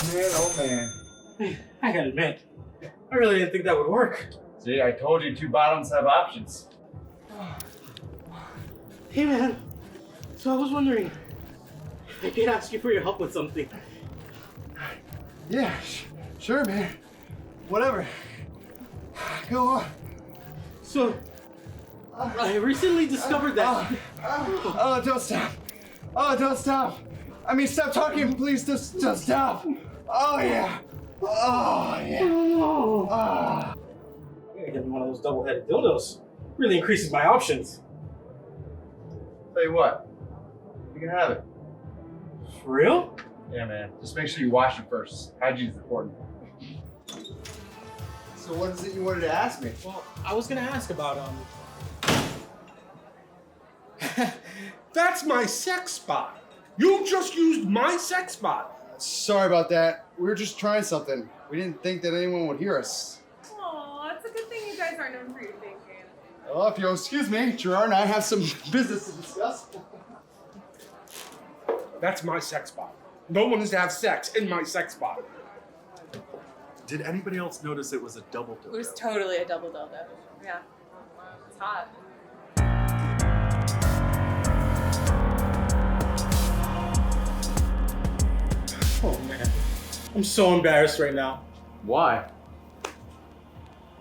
Man, oh man. Hey, I gotta admit, I really didn't think that would work. See, I told you 2 bottoms have options. Hey man, so I was wondering if I could ask you for your help with something. Yeah, sure, man. Whatever. Go on. So, I recently discovered that... Oh, don't stop. Oh, don't stop. I mean, stop talking, please. Just stop. Oh, yeah. Oh, yeah. Oh. Oh. I'm gonna get me one of those double-headed dildos. Really increases my options. Tell you what, you can have it. For real? Yeah, man. Just make sure you wash it first. Hygiene's important. So what is it you wanted to ask me? Well, I was gonna ask about, That's my sex spot. You just used my sex spot. Sorry about that. We were just trying something. We didn't think that anyone would hear us. Aw, it's a good thing you guys aren't known for your thinking. Well, if you'll excuse me, Gerard and I have some business to discuss. That's my sex spot. No one is to have sex in my sex spot. Did anybody else notice it was a double dildo? It was totally a double dildo. Yeah. It's hot. oh man, I'm so embarrassed right now. Why?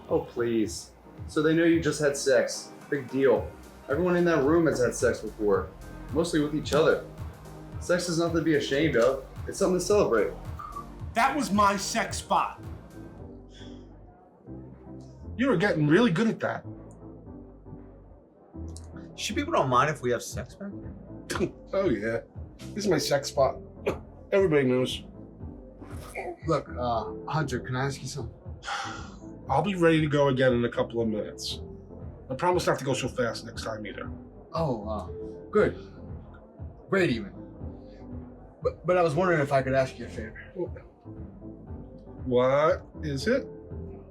Oh, please. So they know you just had sex. Big deal. Everyone in that room has had sex before. Mostly with each other. Sex is nothing to be ashamed of. It's something to celebrate. That was my sex spot. You were getting really good at that. Should people don't mind if we have sex back here? Oh yeah, this is my sex spot. Everybody knows. Look, Hunter, can I ask you something? I'll be ready to go again in a couple of minutes. I promise not to go so fast next time either. Oh, good. Great even. But I was wondering if I could ask you a favor. What is it?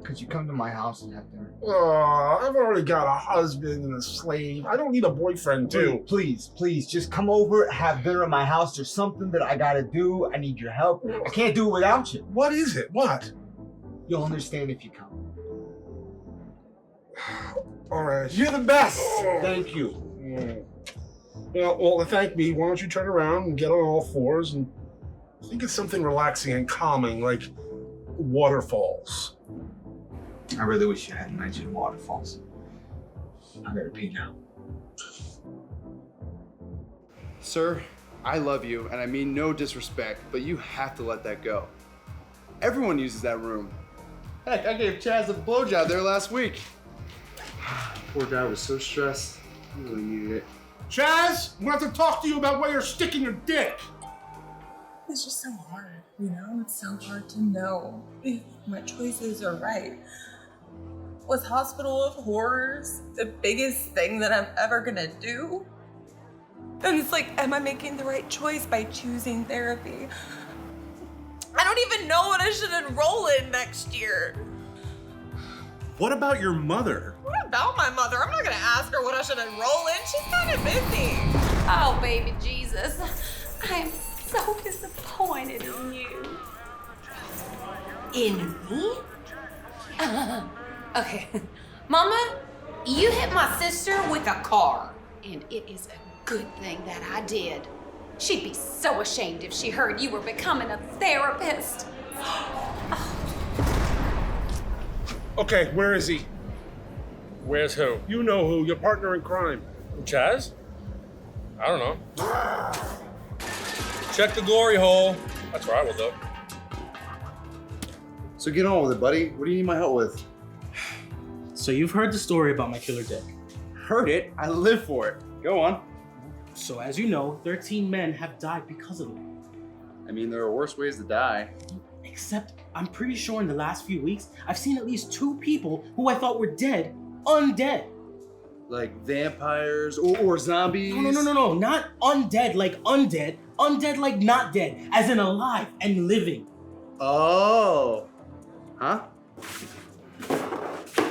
Could you come to my house and have dinner? Oh, I've already got a husband and a slave. I don't need a boyfriend too. Please, just come over, have dinner at my house. There's something that I gotta do. I need your help. I can't do it without you. What is it? What? You'll understand if you come. All right. You're the best. Oh. Thank you. Well, to thank me, why don't you turn around and get on all fours and think of something relaxing and calming, like waterfalls. I really wish you hadn't mentioned waterfalls. I gotta pee now. Sir, I love you, and I mean no disrespect, but you have to let that go. Everyone uses that room. Heck, I gave Chaz a blowjob there last week. Poor guy was so stressed. He really needed it. Chaz, I'm going to have to talk to you about where you're sticking your dick. It's just so hard, you know? It's so hard to know if my choices are right. Was Hospital of Horrors the biggest thing that I'm ever gonna do? And it's like, am I making the right choice by choosing therapy? I don't even know what I should enroll in next year. What about your mother? What about my mother? I'm not gonna ask her what I should enroll in. She's kind of busy. Oh, baby Jesus. I'm so disappointed in you. In me? Okay. Mama, you hit my sister with a car. And it is a good thing that I did. She'd be so ashamed if she heard you were becoming a therapist. Okay, where is he? Where's who? You know who, your partner in crime. Chaz? I don't know. Check the glory hole. That's where I will look. So get on with it, buddy. What do you need my help with? So you've heard the story about my killer dick. Heard it, I live for it. Go on. So as you know, 13 men have died because of it. I mean, there are worse ways to die. Except I'm pretty sure in the last few weeks, I've seen at least 2 people who I thought were dead, undead. Like vampires or zombies? No, not undead like undead. Undead like not dead, as in alive and living. Oh. Huh?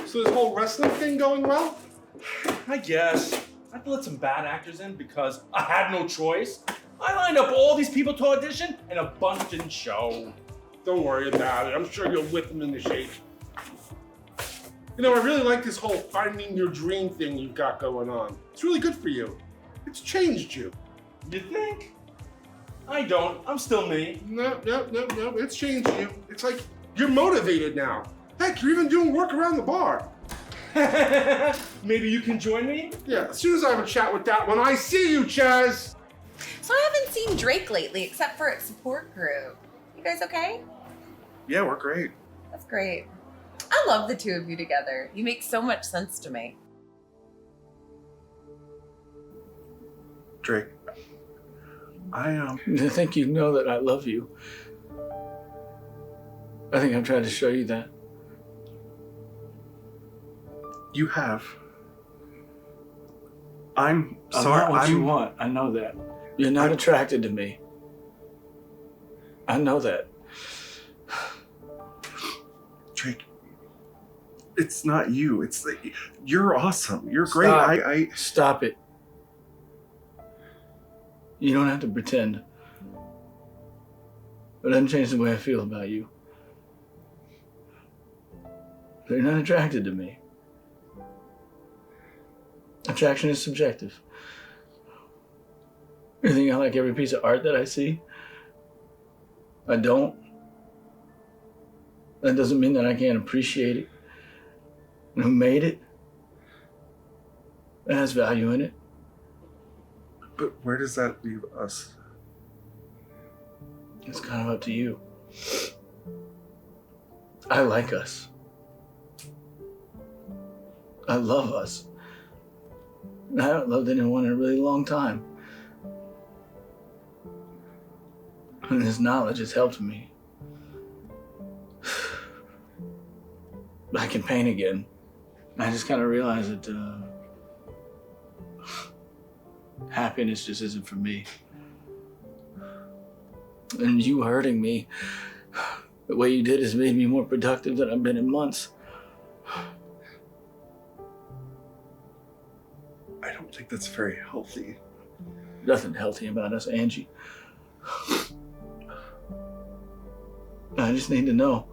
So this whole wrestling thing going well? I guess. I had to let some bad actors in because I had no choice. I lined up all these people to audition and a bunch didn't show. Don't worry about it. I'm sure you'll whip them into shape. You know, I really like this whole finding your dream thing you've got going on. It's really good for you. It's changed you. You think? I don't. I'm still me. No. It's changed you. It's like you're motivated now. Heck, you're even doing work around the bar. Maybe you can join me? Yeah, as soon as I have a chat with that one, I see you, Chaz. So I haven't seen Drake lately except for at support group. You guys okay? Yeah, we're great. That's great. I love the two of you together. You make so much sense to me. Drake, I think you know that I love you. I think I'm trying to show you that. you have. I'm I'm sorry. not what you want. I know that. You're not attracted to me. I know that. Drake, it's not you. It's you're awesome. You're great. Stop. Stop it. You don't have to pretend. It doesn't change the way I feel about you. You're not attracted to me. Attraction is subjective. You think I like every piece of art that I see? I don't. That doesn't mean that I can't appreciate it. And who made it? It has value in it. But where does that leave us? It's kind of up to you. I like us. I love us. I haven't loved anyone in a really long time. And this knowledge has helped me. I can paint again. I just kind of realized that happiness just isn't for me. And you hurting me the way you did has made me more productive than I've been in months. I don't think that's very healthy. Nothing healthy about us, Angie. I just need to know.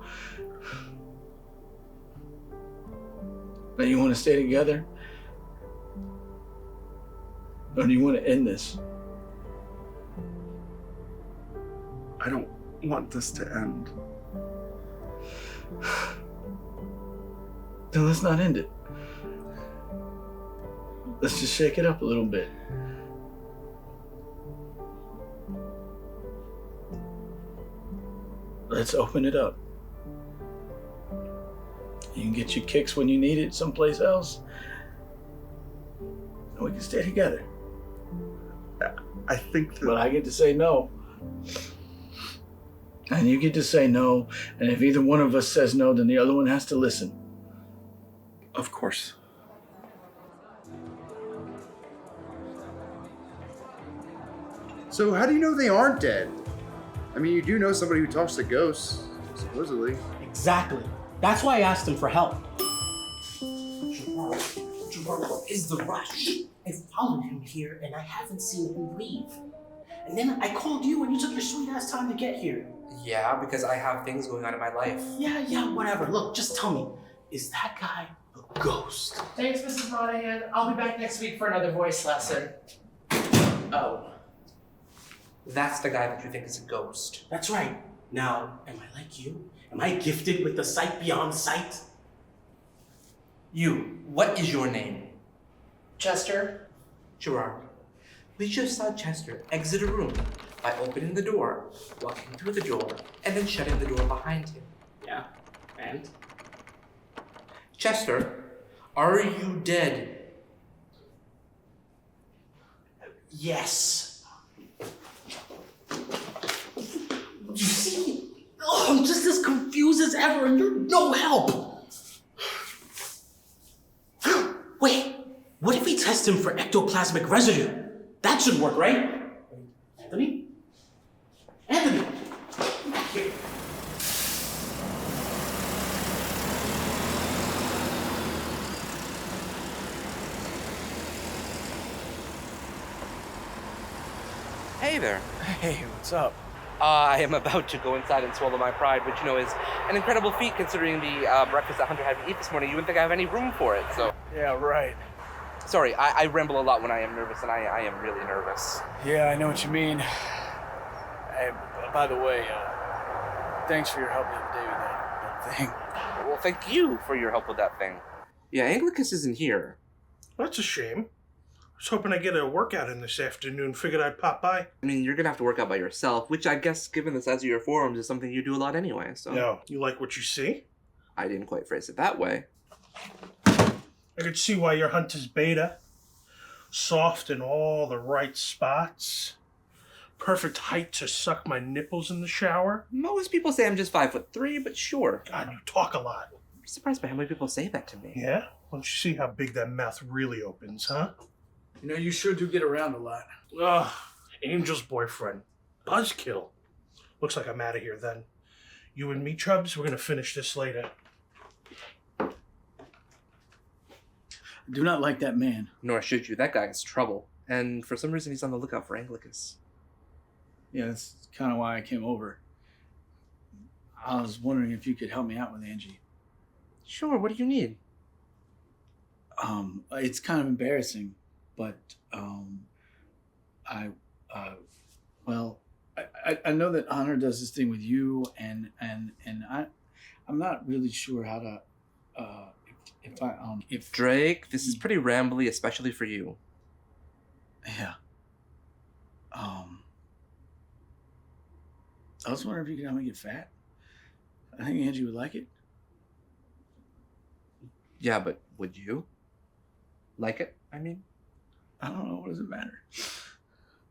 Now, you want to stay together? Or do you want to end this? I don't want this to end. Then let's not end it. Let's just shake it up a little bit. Let's open it up. You can get your kicks when you need it someplace else. And we can stay together. I think that... But I get to say no. And you get to say no. And if either one of us says no, then the other one has to listen. Of course. So how do you know they aren't dead? I mean, you do know somebody who talks to ghosts, supposedly. Exactly. That's why I asked him for help. Gerard, what is the rush? I followed him here and I haven't seen him leave. And then I called you and you took your sweet ass time to get here. Yeah, because I have things going on in my life. Yeah, whatever. Look, just tell me, is that guy a ghost? Thanks, Mrs. Monahan. I'll be back next week for another voice lesson. Oh. That's the guy that you think is a ghost. That's right. Now, am I like you? Am I gifted with the sight beyond sight? You, what is your name? Chester? Gerard. We just saw Chester exit a room by opening the door, walking through the door, and then shutting the door behind him. Yeah, and? Chester, are you dead? Yes. You see? Oh, I'm just as confused as ever and you're no help. Wait, what if we test him for ectoplasmic residue? That should work, right? Anthony? Anthony! Here. Hey there. Hey, what's up? I am about to go inside and swallow my pride, which, is an incredible feat considering the breakfast that Hunter had me eat this morning. You wouldn't think I have any room for it, so. Yeah, right. Sorry, I ramble a lot when I am nervous, and I am really nervous. Yeah, I know what you mean. Hey, by the way, thanks for your help the other day with that thing. Well, thank you for your help with that thing. Yeah, Anglicus isn't here. That's a shame. I was hoping I'd get a workout in this afternoon. Figured I'd pop by. I mean, you're gonna have to work out by yourself, which I guess, given the size of your forearms, is something you do a lot anyway, so. No, you like what you see? I didn't quite phrase it that way. I could see why your Hunter's beta. Soft in all the right spots. Perfect height to suck my nipples in the shower. Most people say I'm just 5'3", but sure. God, you talk a lot. I'm surprised by how many people say that to me. Yeah? Why don't you see how big that mouth really opens, huh? You know, you sure do get around a lot. Ugh, Angel's boyfriend. Buzzkill. Looks like I'm out of here then. You and me, Chubbs, we're gonna finish this later. I do not like that man. Nor should you. That guy is trouble. And for some reason, he's on the lookout for Anglicus. Yeah, that's kind of why I came over. I was wondering if you could help me out with Angie. Sure, what do you need? It's kind of embarrassing, but I know that Honor does this thing with you, and I'm not really sure how to if Drake, this is pretty rambly, especially for you. Yeah. I was wondering if you could help me get fat. I think Angie would like it. Yeah, but would you like it? I mean, I don't know. What does it matter?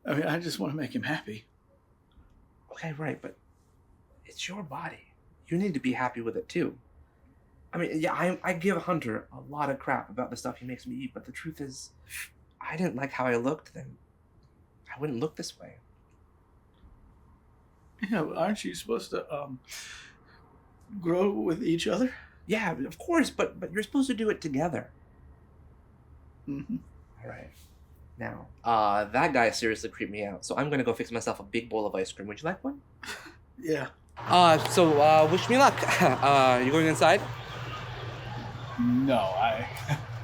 I mean, I just want to make him happy. Okay, right, but it's your body. You need to be happy with it too. I mean, yeah, I give Hunter a lot of crap about the stuff he makes me eat, but the truth is, I didn't like how I looked, then I wouldn't look this way. Yeah, but aren't you supposed to grow with each other? Yeah, of course, but you're supposed to do it together. Mm-hmm. All right. Now, that guy seriously creeped me out, so I'm gonna go fix myself a big bowl of ice cream. Would you like one? Yeah. So wish me luck. You going inside? No, I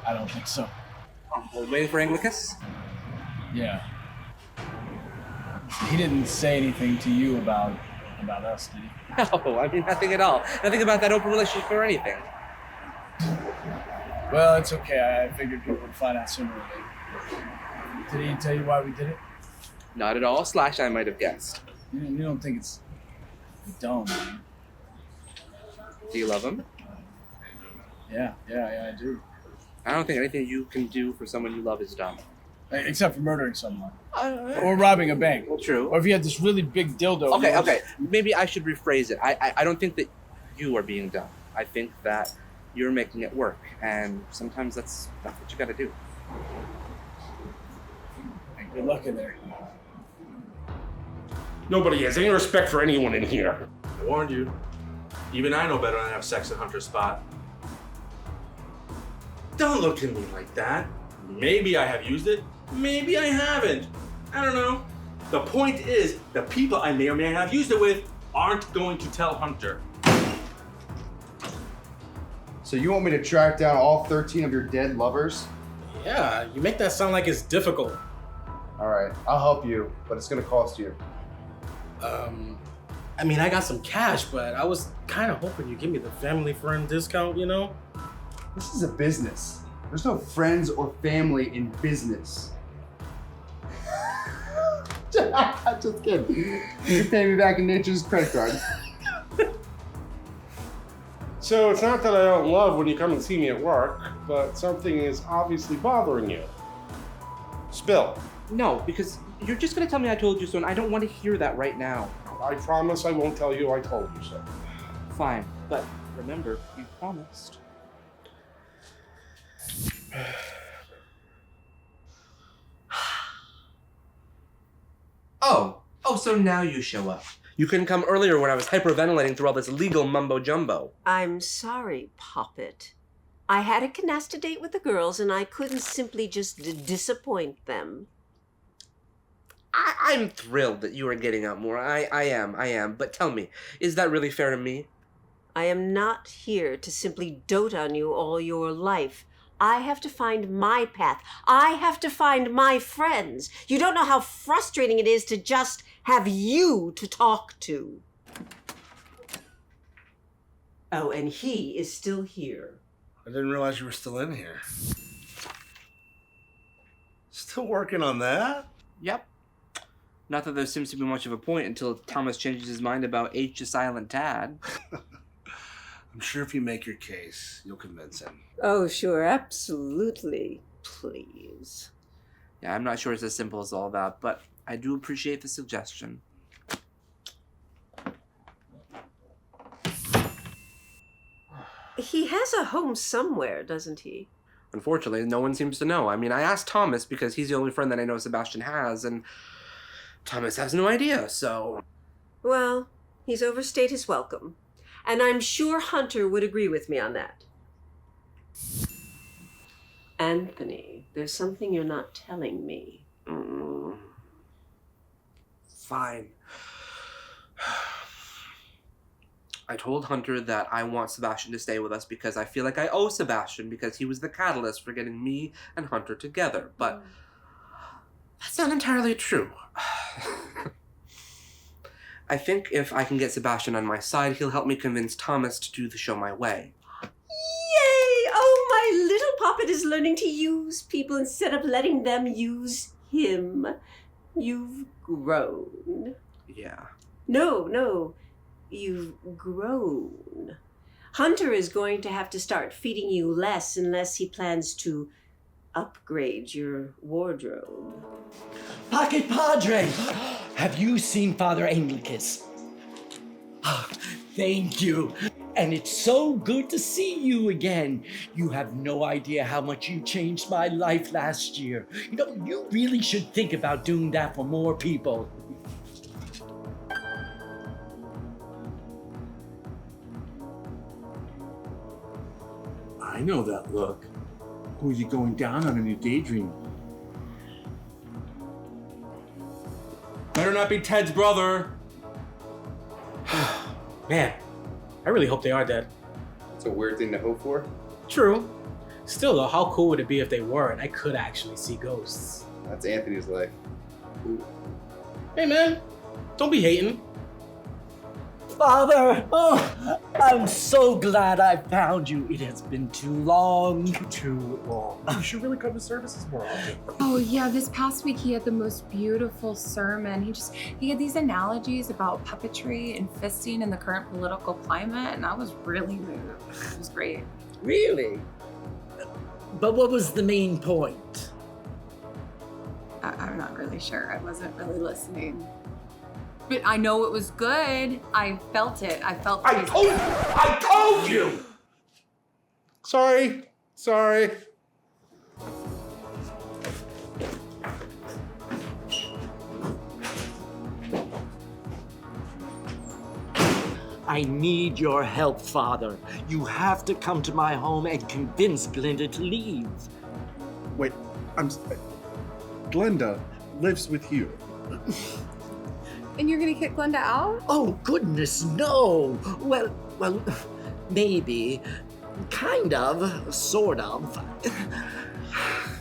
don't think so. Waiting for Anglicus? Yeah. He didn't say anything to you about us, did he? No, I mean nothing at all. Nothing about that open relationship or anything. Well, it's okay. I figured people would find out sooner or later. Did he tell you why we did it? Not at all. / I might have guessed. You don't think it's dumb, do you? Do you love him? Yeah, I do. I don't think anything you can do for someone you love is dumb. Except for murdering someone. Or robbing a bank. Well, true. Or if you had this really big dildo. Okay. Maybe I should rephrase it. I don't think that you are being dumb. I think that you're making it work. And sometimes that's what you gotta do. Good luck in there. Nobody has any respect for anyone in here. I warned you. Even I know better than to have sex at Hunter's spot. Don't look at me like that. Maybe I have used it. Maybe I haven't. I don't know. The point is, the people I may or may not have used it with aren't going to tell Hunter. So you want me to track down all 13 of your dead lovers? Yeah, you make that sound like it's difficult. All right, I'll help you, but it's gonna cost you. I mean, I got some cash, but I was kind of hoping you'd give me the family friend discount, you know? This is a business. There's no friends or family in business. Just kidding. You pay me back in nature's credit card. So it's not that I don't love when you come and see me at work, but something is obviously bothering you. Spill. No, because you're just gonna tell me I told you so, and I don't want to hear that right now. I promise I won't tell you I told you so. Fine, but remember, you promised. Oh, so now you show up. You couldn't come earlier when I was hyperventilating through all this legal mumbo-jumbo. I'm sorry, Poppet. I had a canasta date with the girls, and I couldn't simply just disappoint them. I'm thrilled that you are getting out more. I am. But tell me, is that really fair to me? I am not here to simply dote on you all your life. I have to find my path. I have to find my friends. You don't know how frustrating it is to just have you to talk to. Oh, and he is still here. I didn't realize you were still in here. Still working on that? Yep. Not that there seems to be much of a point until Thomas changes his mind about H the Silent Tad. I'm sure if you make your case, you'll convince him. Oh, sure, absolutely. Please. Yeah, I'm not sure it's as simple as all that, but I do appreciate the suggestion. He has a home somewhere, doesn't he? Unfortunately, no one seems to know. I mean, I asked Thomas because he's the only friend that I know Sebastian has, and Thomas has no idea, so... Well, he's overstayed his welcome. And I'm sure Hunter would agree with me on that. Anthony, there's something you're not telling me. Fine. I told Hunter that I want Sebastian to stay with us because I feel like I owe Sebastian because he was the catalyst for getting me and Hunter together, but that's not entirely true. I think if I can get Sebastian on my side, he'll help me convince Thomas to do the show my way. Yay! Oh, my little puppet is learning to use people instead of letting them use him. You've grown. Yeah. No. You've grown. Hunter is going to have to start feeding you less unless he plans to upgrade your wardrobe. Pocket Padre! Have you seen Father Anglicus? Thank you. And it's so good to see you again. You have no idea how much you changed my life last year. You know, you really should think about doing that for more people. I know that look. Who are you going down on in your daydream? Better not be Ted's brother. Man, I really hope they are dead. It's a weird thing to hope for. True. Still though, how cool would it be if they were and I could actually see ghosts? That's Anthony's life. Ooh. Hey man, don't be hating. Father, oh, I'm so glad I found you. It has been too long. Too long. You should really come to services more often. Oh yeah, this past week he had the most beautiful sermon. He had these analogies about puppetry and fisting in the current political climate, and I was really moved. It was great. Really? But what was the main point? I'm not really sure. I wasn't really listening. But I know it was good. I felt it. I told you! Sorry. I need your help, Father. You have to come to my home and convince Glenda to leave. Wait, Glenda lives with you. And you're gonna kick Glenda out? Oh, goodness, no. Well, maybe. Kind of. Sort of.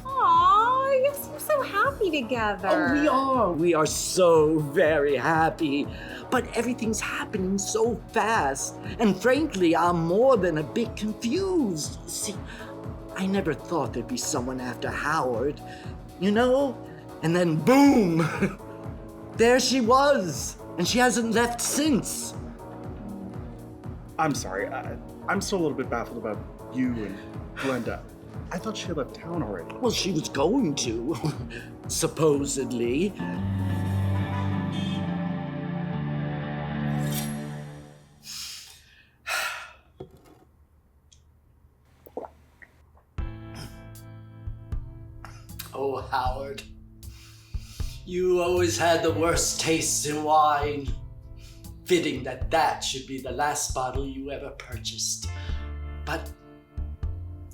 Aw, you seem so happy together. Oh, we are so very happy. But everything's happening so fast. And frankly, I'm more than a bit confused. See, I never thought there'd be someone after Howard, you know? And then boom! There she was, and she hasn't left since. I'm sorry. I'm still a little bit baffled about you and Glenda. I thought she had left town already. Well, she was going to, supposedly. Oh, Howard. You always had the worst taste in wine. Fitting that should be the last bottle you ever purchased. But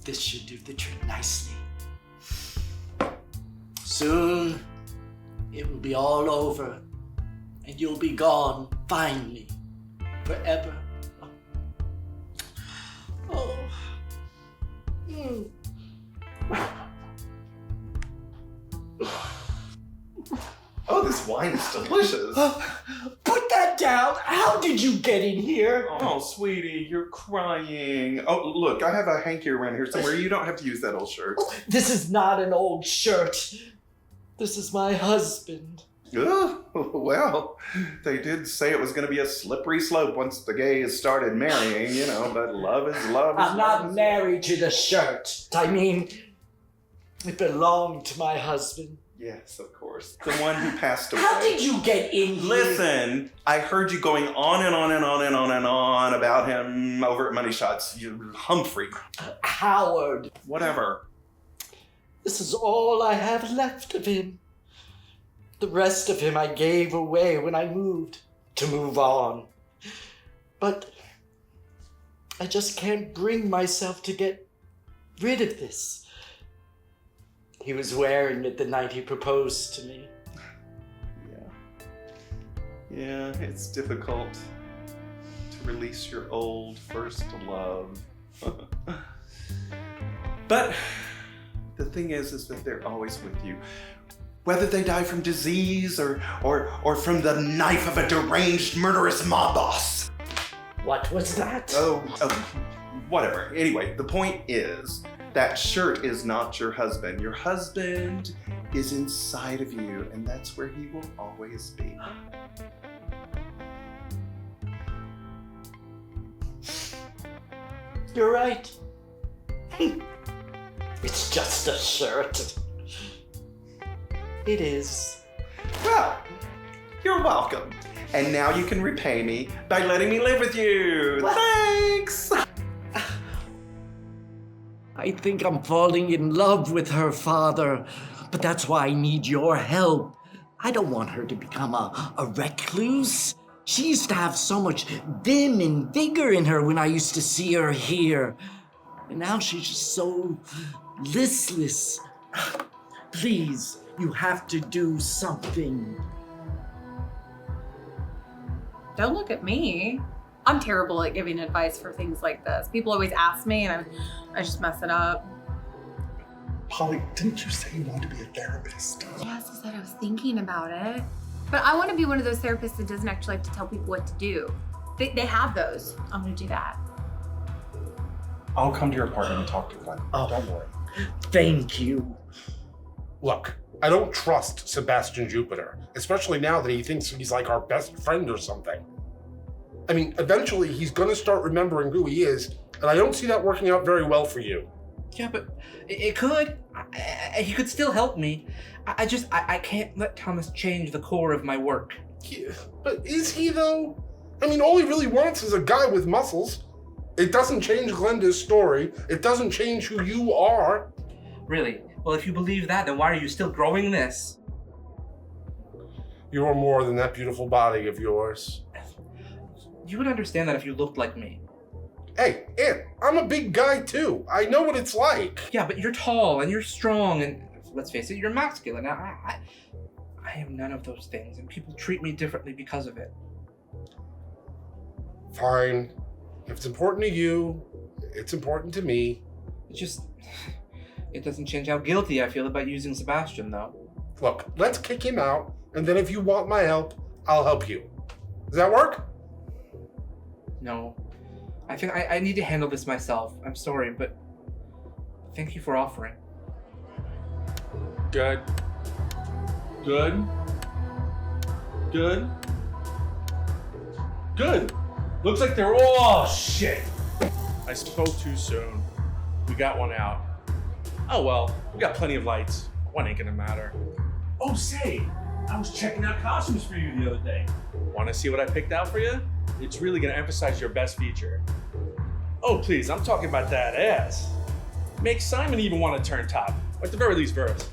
this should do the trick nicely. Soon, it will be all over, and you'll be gone finally, forever. Oh. Mm. Oh, this wine is delicious. Put that down. How did you get in here? Oh, sweetie, you're crying. Oh, look, I have a hanky around here somewhere. You don't have to use that old shirt. This is not an old shirt. This is my husband. Oh, well, they did say it was going to be a slippery slope once the gays started marrying, you know, but love is love. I'm not married to the shirt. I mean, it belonged to my husband. Yes, of course. The one who passed away. How did you get in here? Listen, I heard you going on and on and on and on and on about him over at MoneyShot. You Humphrey. Howard. Whatever. This is all I have left of him. The rest of him I gave away when I moved to move on. But I just can't bring myself to get rid of this. He was wearing it the night he proposed to me. Yeah, it's difficult to release your old first love. But the thing is that they're always with you. Whether they die from disease or from the knife of a deranged, murderous mob boss. What was that? Oh, whatever. Anyway, the point is, that shirt is not your husband. Your husband is inside of you, and that's where he will always be. You're right. It's just a shirt. It is. Well, you're welcome. And now you can repay me by letting me live with you. What? Thanks! I think I'm falling in love with her, Father, but that's why I need your help. I don't want her to become a recluse. She used to have so much vim and vigor in her when I used to see her here. And now she's just so listless. Please, you have to do something. Don't look at me. I'm terrible at giving advice for things like this. People always ask me and I just mess it up. Polly, didn't you say you wanted to be a therapist? Yes, I said I was thinking about it. But I want to be one of those therapists that doesn't actually have to tell people what to do. They have those. I'm going to do that. I'll come to your apartment and talk to Glenn. Oh, don't worry. Thank you. Look, I don't trust Sebastian Jupiter, especially now that he thinks he's like our best friend or something. I mean, eventually he's gonna start remembering who he is, and I don't see that working out very well for you. Yeah, but it could. He could still help me. I can't let Thomas change the core of my work. Yeah, but is he though? I mean, all he really wants is a guy with muscles. It doesn't change Glenda's story. It doesn't change who you are. Really? Well, if you believe that, then why are you still growing this? You're more than that beautiful body of yours. You would understand that if you looked like me. Hey, Ant, I'm a big guy too. I know what it's like. Yeah, but you're tall and you're strong and, let's face it, you're masculine. I am none of those things, and people treat me differently because of it. Fine. If it's important to you, it's important to me. It doesn't change how guilty I feel about using Sebastian, though. Look, let's kick him out, and then if you want my help, I'll help you. Does that work? No. I think I need to handle this myself. I'm sorry, but thank you for offering. Good. Good. Good. Good. Looks like they're all shit. I spoke too soon. We got one out. Oh well, we got plenty of lights. One ain't gonna matter. Oh say, I was checking out costumes for you the other day. Wanna see what I picked out for you? It's really gonna emphasize your best feature. Oh please, I'm talking about that ass. Makes Simon even want to turn top. Or at the very least verse.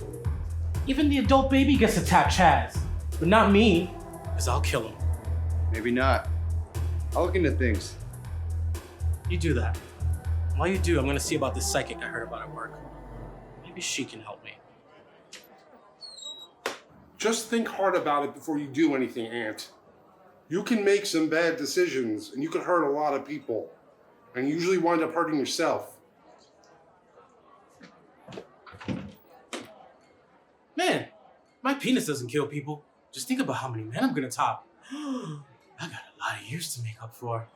Even the adult baby gets to tap Chaz. But not me, because I'll kill him. Maybe not. I'll look into things. You do that. While you do, I'm gonna see about this psychic I heard about at work. Maybe she can help me. Just think hard about it before you do anything, Aunt. You can make some bad decisions, and you can hurt a lot of people. And you usually wind up hurting yourself. Man, my penis doesn't kill people. Just think about how many men I'm gonna top. I got a lot of years to make up for.